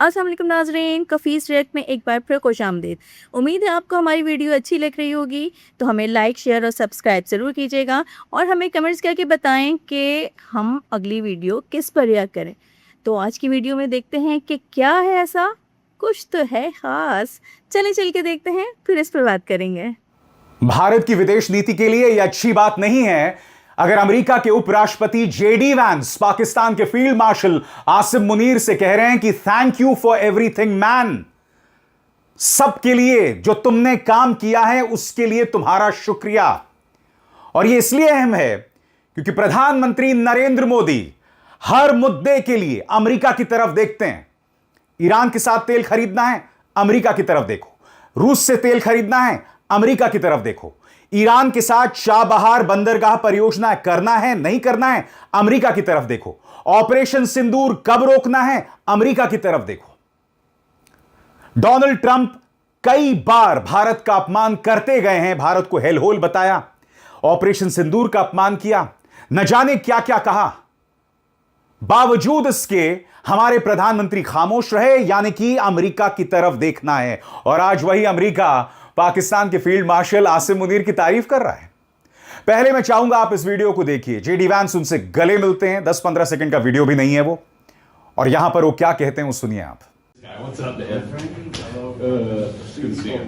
अस्सलाम वालेकुम नाज़रीन, कफ़ीस रिएक्ट में एक बार फिर खुशामदीद। उम्मीद है आपको हमारी वीडियो अच्छी लग रही होगी, तो हमें लाइक, शेयर और सब्सक्राइब ज़रूर कीजिएगा और हमें कमेंट्स करके बताएं कि हम अगली वीडियो किस पर रिएक्ट करें। तो आज की वीडियो में देखते हैं कि क्या है ऐसा, कुछ तो है ख़ास। चलें चल के देखते हैं, फिर इस पर बात करेंगे। भारत की विदेश नीति के लिए यह अच्छी बात नहीं है अगर अमेरिका के उपराष्ट्रपति जेडी वैंस पाकिस्तान के फील्ड मार्शल आसिम मुनीर से कह रहे हैं कि thank you for everything man, सबके लिए जो तुमने काम किया है उसके लिए तुम्हारा शुक्रिया। और यह इसलिए अहम है क्योंकि प्रधानमंत्री नरेंद्र मोदी हर मुद्दे के लिए अमेरिका की तरफ देखते हैं। ईरान के साथ तेल खरीदना है, अमेरिका की तरफ देखो। रूस से तेल खरीदना है, अमेरिका की तरफ देखो। ईरान के साथ चाबहार बंदरगाह परियोजना करना है, नहीं करना है, अमेरिका की तरफ देखो। ऑपरेशन सिंदूर कब रोकना है, अमेरिका की तरफ देखो। डोनाल्ड ट्रंप कई बार भारत का अपमान करते गए हैं, भारत को हेलहोल बताया, ऑपरेशन सिंदूर का अपमान किया, न जाने क्या क्या कहा। बावजूद इसके हमारे प्रधानमंत्री खामोश रहे, यानी कि अमेरिका की तरफ देखना है। और आज वही अमेरिका पाकिस्तान के फील्ड मार्शल आसिम मुनीर की तारीफ कर रहा है। पहले मैं चाहूंगा आप इस वीडियो को देखिए। जेडी वैंस उनसे गले मिलते हैं, 10-15 सेकंड का वीडियो भी नहीं है वो, और यहां पर वो क्या कहते हैं वो सुनिए आप। What's up, man? It's good to see you.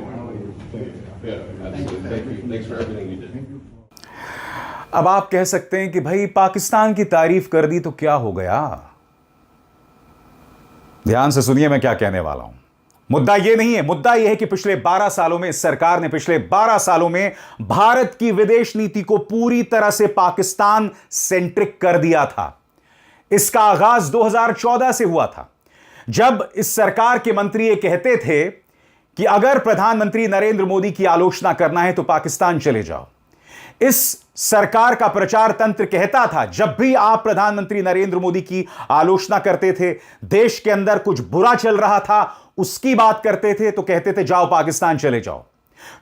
Yeah, absolutely. Thank you. Thanks for everything you did. अब आप कह सकते हैं कि भाई पाकिस्तान की तारीफ कर दी तो क्या हो गया। ध्यान से सुनिए मैं क्या कहने वाला हूं। मुद्दा यह नहीं है, मुद्दा यह है कि पिछले 12 सालों में इस सरकार ने पिछले 12 सालों में भारत की विदेश नीति को पूरी तरह से पाकिस्तान सेंट्रिक कर दिया था। इसका आगाज 2014 से हुआ था, जब इस सरकार के मंत्री ये कहते थे कि अगर प्रधानमंत्री नरेंद्र मोदी की आलोचना करना है तो पाकिस्तान चले जाओ। इस सरकार का प्रचार तंत्र कहता था, जब भी आप प्रधानमंत्री नरेंद्र मोदी की आलोचना करते थे, देश के अंदर कुछ बुरा चल रहा था, उसकी बात करते थे, तो कहते थे जाओ पाकिस्तान चले जाओ।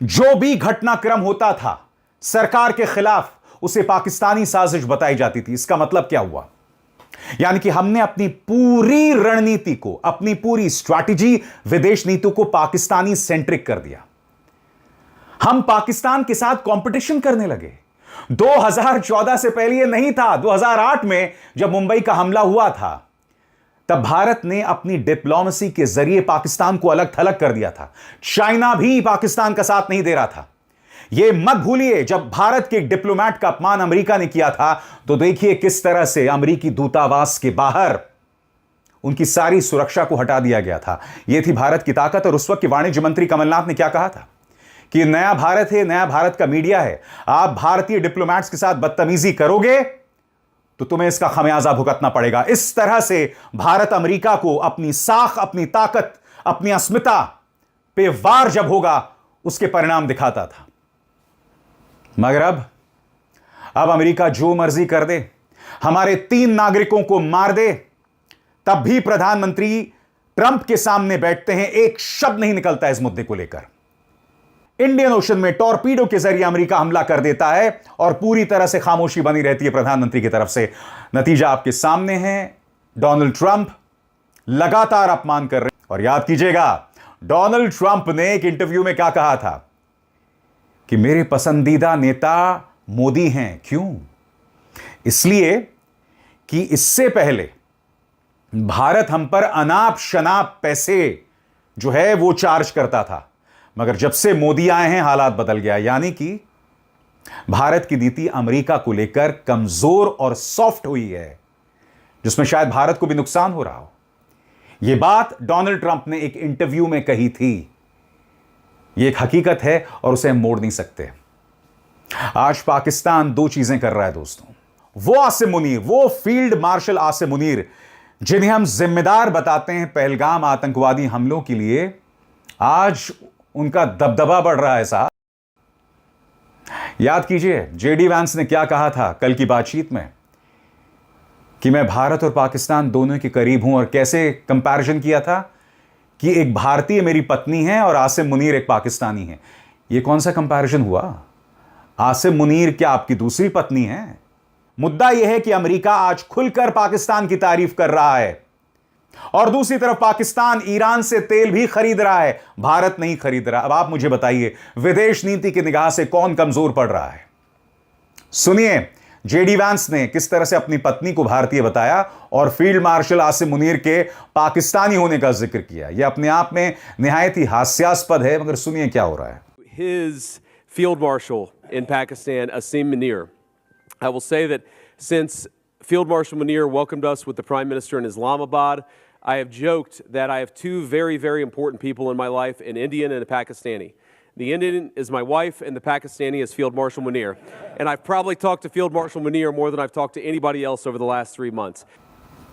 जो भी घटनाक्रम होता था सरकार के खिलाफ, उसे पाकिस्तानी साजिश बताई जाती थी। इसका मतलब क्या हुआ? यानी कि हमने अपनी पूरी रणनीति को, अपनी पूरी स्ट्रैटेजी, विदेश नीति को पाकिस्तानी सेंट्रिक कर दिया। हम पाकिस्तान के साथ कंपटीशन करने लगे। 2014 से पहले यह नहीं था। 2008 में जब मुंबई का हमला हुआ था, तब भारत ने अपनी डिप्लोमेसी के जरिए पाकिस्तान को अलग थलग कर दिया था। चाइना भी पाकिस्तान का साथ नहीं दे रहा था। यह मत भूलिए, जब भारत के डिप्लोमेट का अपमान अमेरिका ने किया था, तो देखिए किस तरह से अमेरिकी दूतावास के बाहर उनकी सारी सुरक्षा को हटा दिया गया था। यह थी भारत की ताकत। और उस वक्त के वाणिज्य मंत्री कमलनाथ ने क्या कहा था कि नया भारत है, नया भारत का मीडिया है, आप भारतीय डिप्लोमेट्स के साथ बदतमीजी करोगे तो तुम्हें इसका खमियाजा भुगतना पड़ेगा। इस तरह से भारत अमेरिका को अपनी साख, अपनी ताकत, अपनी अस्मिता पे वार जब होगा, उसके परिणाम दिखाता था। मगर अब अमेरिका जो मर्जी कर दे, हमारे 3 नागरिकों को मार दे, तब भी प्रधानमंत्री ट्रंप के सामने बैठते हैं, एक शब्द नहीं निकलता इस मुद्दे को लेकर। इंडियन ओशन में टॉर्पीडो के जरिए अमेरिका हमला कर देता है और पूरी तरह से खामोशी बनी रहती है प्रधानमंत्री की तरफ से। नतीजा आपके सामने है। डोनाल्ड ट्रंप लगातार अपमान कर रहे हैं। और याद कीजिएगा, डोनाल्ड ट्रंप ने एक इंटरव्यू में क्या कहा था कि मेरे पसंदीदा नेता मोदी हैं। क्यों? इसलिए कि इससे पहले भारत हम पर अनाप शनाप पैसे जो है वो चार्ज करता था, मगर जब से मोदी आए हैं हालात बदल गया। यानी कि भारत की नीति अमेरिका को लेकर कमजोर और सॉफ्ट हुई है, जिसमें शायद भारत को भी नुकसान हो रहा हो। यह बात डोनाल्ड ट्रंप ने एक इंटरव्यू में कही थी। यह एक हकीकत है और उसे हम मोड़ नहीं सकते। आज पाकिस्तान 2 चीजें कर रहा है दोस्तों। वो आसिम मुनीर, वो फील्ड मार्शल आसिम मुनीर, जिन्हें हम जिम्मेदार बताते हैं पहलगाम आतंकवादी हमलों के लिए, आज उनका दबदबा बढ़ रहा है साहब। याद कीजिए जेडी वैंस ने क्या कहा था कल की बातचीत में, कि मैं भारत और पाकिस्तान दोनों के करीब हूं। और कैसे कंपैरिजन किया था कि एक भारतीय मेरी पत्नी है और आसिम मुनीर एक पाकिस्तानी है। यह कौन सा कंपैरिजन हुआ? आसिम मुनीर क्या आपकी दूसरी पत्नी है? मुद्दा यह है कि अमेरिका आज खुलकर पाकिस्तान की तारीफ कर रहा है। और दूसरी तरफ पाकिस्तान ईरान से तेल भी खरीद रहा है, भारत नहीं खरीद रहा। अब आप मुझे बताइए, विदेश नीति की निगाह से कौन कमजोर पड़ रहा है? सुनिए जेडी वैंस ने किस तरह से अपनी पत्नी को भारतीय बताया और फील्ड मार्शल आसिम मुनीर के पाकिस्तानी होने का जिक्र किया। यह अपने आप में निहायत ही हास्यास्पद है, मगर सुनिए क्या हो रहा है। His field marshal in Pakistan, Asim Munir. I will say that since Field Marshal Munir welcomed us with the Prime Minister in Islamabad, I have joked that I have two very, very important people in my life, an Indian and a Pakistani. The Indian is my wife, and the Pakistani is Field Marshal Munir. And I've probably talked to Field Marshal Munir more than I've talked to anybody else over the last 3 months.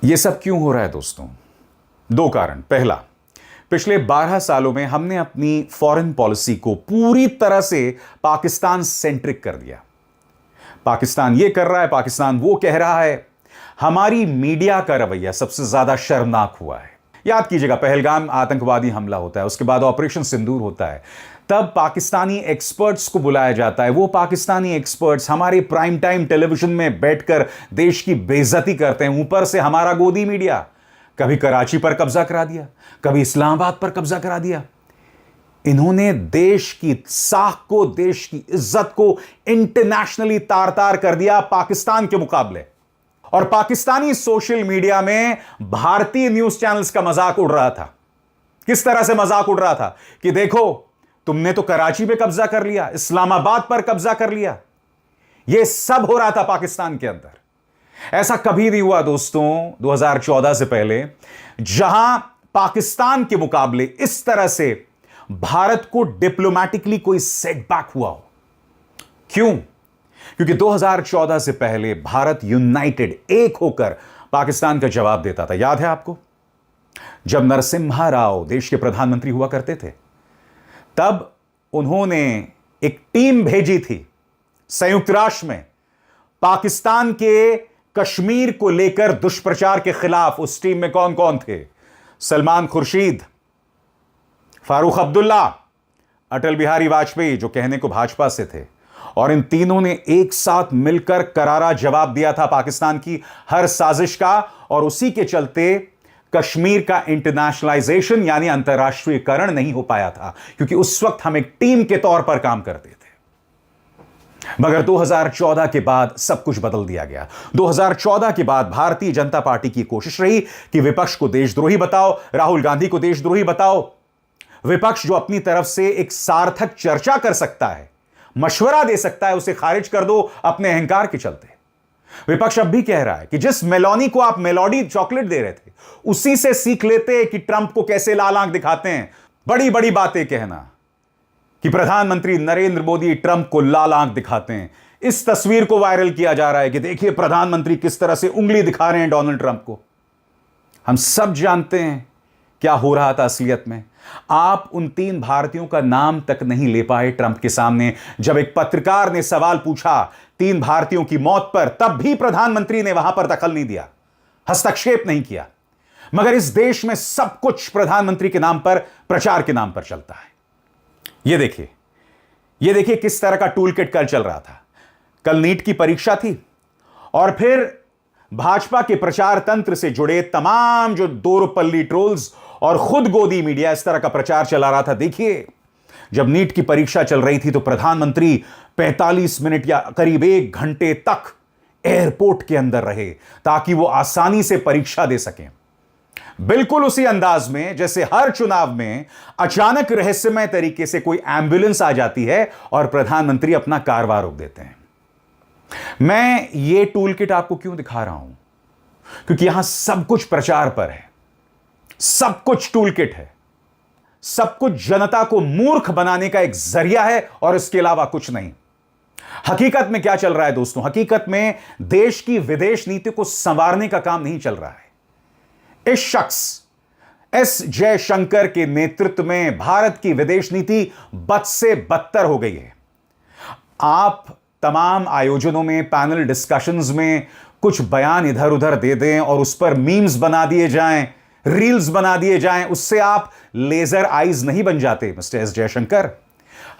यह सब क्यों हो रहा है दोस्तों? दो कारण। पहला, पिछले 12 सालों में हमने अपनी फॉरेन पॉलिसी को पूरी तरह से पाकिस्तान सेंट्रिक कर दिया। पाकिस्तान ये कर रहा है, पाकिस्तान वो कह रहा है। हमारी मीडिया का रवैया सबसे ज्यादा शर्मनाक हुआ है। याद कीजिएगा, पहलगाम आतंकवादी हमला होता है, उसके बाद ऑपरेशन सिंदूर होता है, तब पाकिस्तानी एक्सपर्ट्स को बुलाया जाता है। वो पाकिस्तानी एक्सपर्ट्स हमारे प्राइम टाइम टेलीविजन में बैठकर देश की बेइज्जती करते हैं। ऊपर से हमारा गोदी मीडिया कभी कराची पर कब्जा करा दिया, कभी इस्लामाबाद पर कब्जा करा दिया। इन्होंने देश की साख को, देश की इज्जत को इंटरनेशनली तार तार कर दिया पाकिस्तान के मुकाबले। और पाकिस्तानी सोशल मीडिया में भारतीय न्यूज चैनल्स का मजाक उड़ रहा था। किस तरह से मजाक उड़ रहा था कि देखो, तुमने तो कराची पे कब्जा कर लिया, इस्लामाबाद पर कब्जा कर लिया। यह सब हो रहा था पाकिस्तान के अंदर। ऐसा कभी नहीं हुआ दोस्तों 2014 से पहले, जहां पाकिस्तान के मुकाबले इस तरह से भारत को डिप्लोमैटिकली कोई सेटबैक हुआ हो। क्यों? क्योंकि 2014 से पहले भारत यूनाइटेड, एक होकर पाकिस्तान का जवाब देता था। याद है आपको, जब नरसिम्हा राव देश के प्रधानमंत्री हुआ करते थे, तब उन्होंने एक टीम भेजी थी संयुक्त राष्ट्र में पाकिस्तान के कश्मीर को लेकर दुष्प्रचार के खिलाफ। उस टीम में कौन कौन थे? सलमान खुर्शीद, फारूक अब्दुल्ला, अटल बिहारी वाजपेयी, जो कहने को भाजपा से थे। और इन तीनों ने एक साथ मिलकर करारा जवाब दिया था पाकिस्तान की हर साजिश का। और उसी के चलते कश्मीर का इंटरनेशनलाइजेशन यानी अंतर्राष्ट्रीयकरण नहीं हो पाया था, क्योंकि उस वक्त हम एक टीम के तौर पर काम करते थे। मगर 2014 के बाद सब कुछ बदल दिया गया। 2014 के बाद भारतीय जनता पार्टी की कोशिश रही कि विपक्ष को देशद्रोही बताओ, राहुल गांधी को देशद्रोही बताओ। विपक्ष जो अपनी तरफ से एक सार्थक चर्चा कर सकता है, मशवरा दे सकता है, उसे खारिज कर दो अपने अहंकार के चलते। विपक्ष अब भी कह रहा है कि जिस मेलोनी को आप मेलोडी चॉकलेट दे रहे थे, उसी से सीख लेते कि ट्रंप को कैसे लाल आंख दिखाते हैं। बड़ी बड़ी बातें कहना कि प्रधानमंत्री नरेंद्र मोदी ट्रंप को लाल आंख दिखाते हैं। इस तस्वीर को वायरल किया जा रहा है कि देखिए प्रधानमंत्री किस तरह से उंगली दिखा रहे हैं डोनाल्ड ट्रंप को। हम सब जानते हैं क्या हो रहा था असलियत में। आप उन 3 भारतीयों का नाम तक नहीं ले पाए ट्रंप के सामने। जब एक पत्रकार ने सवाल पूछा 3 भारतीयों की मौत पर, तब भी प्रधानमंत्री ने वहां पर दखल नहीं दिया, हस्तक्षेप नहीं किया। मगर इस देश में सब कुछ प्रधानमंत्री के नाम पर, प्रचार के नाम पर चलता है। यह देखिए किस तरह का टूल किट कल चल रहा था। कल नीट की परीक्षा थी और फिर भाजपा के प्रचार तंत्र से जुड़े तमाम जो दोरपल्ली ट्रोल्स और खुद गोदी मीडिया इस तरह का प्रचार चला रहा था। देखिए, जब नीट की परीक्षा चल रही थी तो प्रधानमंत्री 45 मिनट या करीब 1 घंटे तक एयरपोर्ट के अंदर रहे ताकि वो आसानी से परीक्षा दे सकें। बिल्कुल उसी अंदाज में जैसे हर चुनाव में अचानक रहस्यमय तरीके से कोई एम्बुलेंस आ जाती है और प्रधानमंत्री अपना कारवां रोक देते हैं। मैं ये टूल किट आपको क्यों दिखा रहा हूं? क्योंकि यहां सब कुछ प्रचार पर है, सब कुछ टूल किट है, सब कुछ जनता को मूर्ख बनाने का एक जरिया है और इसके अलावा कुछ नहीं। हकीकत में क्या चल रहा है दोस्तों? हकीकत में देश की विदेश नीति को संवारने का काम नहीं चल रहा है। इस शख्स एस जयशंकर के नेतृत्व में भारत की विदेश नीति बद से बदतर हो गई है। आप तमाम आयोजनों में, पैनल डिस्कशंस में कुछ बयान इधर उधर दे दें और उस पर मीम्स बना दिए जाएं, रील्स बना दिए जाएं, उससे आप लेजर आइज नहीं बन जाते मिस्टर एस जयशंकर।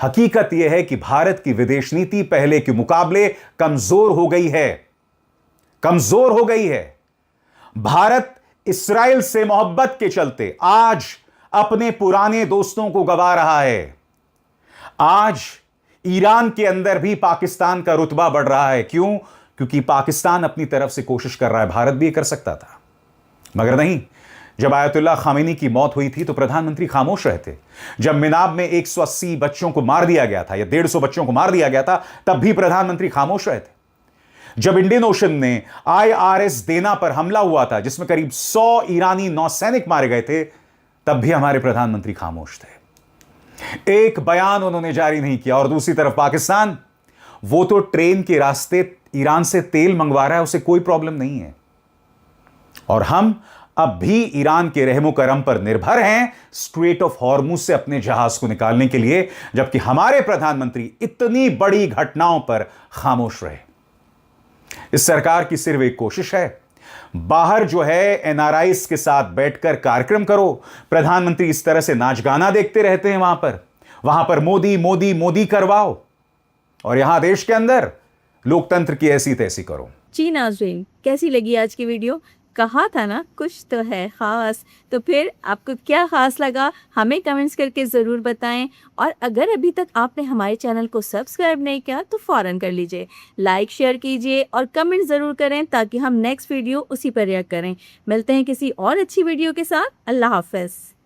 हकीकत यह है कि भारत की विदेश नीति पहले के मुकाबले कमजोर हो गई है, कमजोर हो गई है। भारत इस्राइल से मोहब्बत के चलते आज अपने पुराने दोस्तों को गवा रहा है। आज ईरान के अंदर भी पाकिस्तान का रुतबा बढ़ रहा है। क्यों? क्योंकि पाकिस्तान अपनी तरफ से कोशिश कर रहा है। भारत भी कर सकता था, मगर नहीं। जब आयतुल्लाह खामेनी की मौत हुई थी तो प्रधानमंत्री खामोश रहे थे। जब मिनाब में 180 बच्चों को मार दिया गया था या 150 बच्चों को मार दिया गया था, तब भी प्रधानमंत्री खामोश रहे थे। जब इंडियन ओशन में IRS देना पर हमला हुआ था, जिसमें करीब 100 ईरानी नौसैनिक मारे गए थे, तब भी हमारे प्रधानमंत्री खामोश थे। एक बयान उन्होंने जारी नहीं किया। और दूसरी तरफ पाकिस्तान, वो तो ट्रेन के रास्ते ईरान से तेल मंगवा रहा है, उसे कोई प्रॉब्लम नहीं है। और हम अब भी ईरान के रहमो करम पर निर्भर हैं स्ट्रेट ऑफ हॉर्मुज से अपने जहाज को निकालने के लिए, जबकि हमारे प्रधानमंत्री इतनी बड़ी घटनाओं पर खामोश रहे। इस सरकार की सिर्फ एक कोशिश है, बाहर जो है NRIs के साथ बैठकर कार्यक्रम करो। प्रधानमंत्री इस तरह से नाच गाना देखते रहते हैं वहां पर मोदी मोदी मोदी करवाओ, और यहां देश के अंदर लोकतंत्र की ऐसी तैसी करो। जी नाज़रीन, कैसी लगी आज की वीडियो? कहा था ना कुछ तो है ख़ास, तो फिर आपको क्या ख़ास लगा हमें कमेंट्स करके ज़रूर बताएं। और अगर अभी तक आपने हमारे चैनल को सब्सक्राइब नहीं किया तो फ़ौरन कर लीजिए, लाइक शेयर कीजिए और कमेंट ज़रूर करें ताकि हम नेक्स्ट वीडियो उसी पर रिएक्ट करें। मिलते हैं किसी और अच्छी वीडियो के साथ। अल्लाह हाफ़िज़।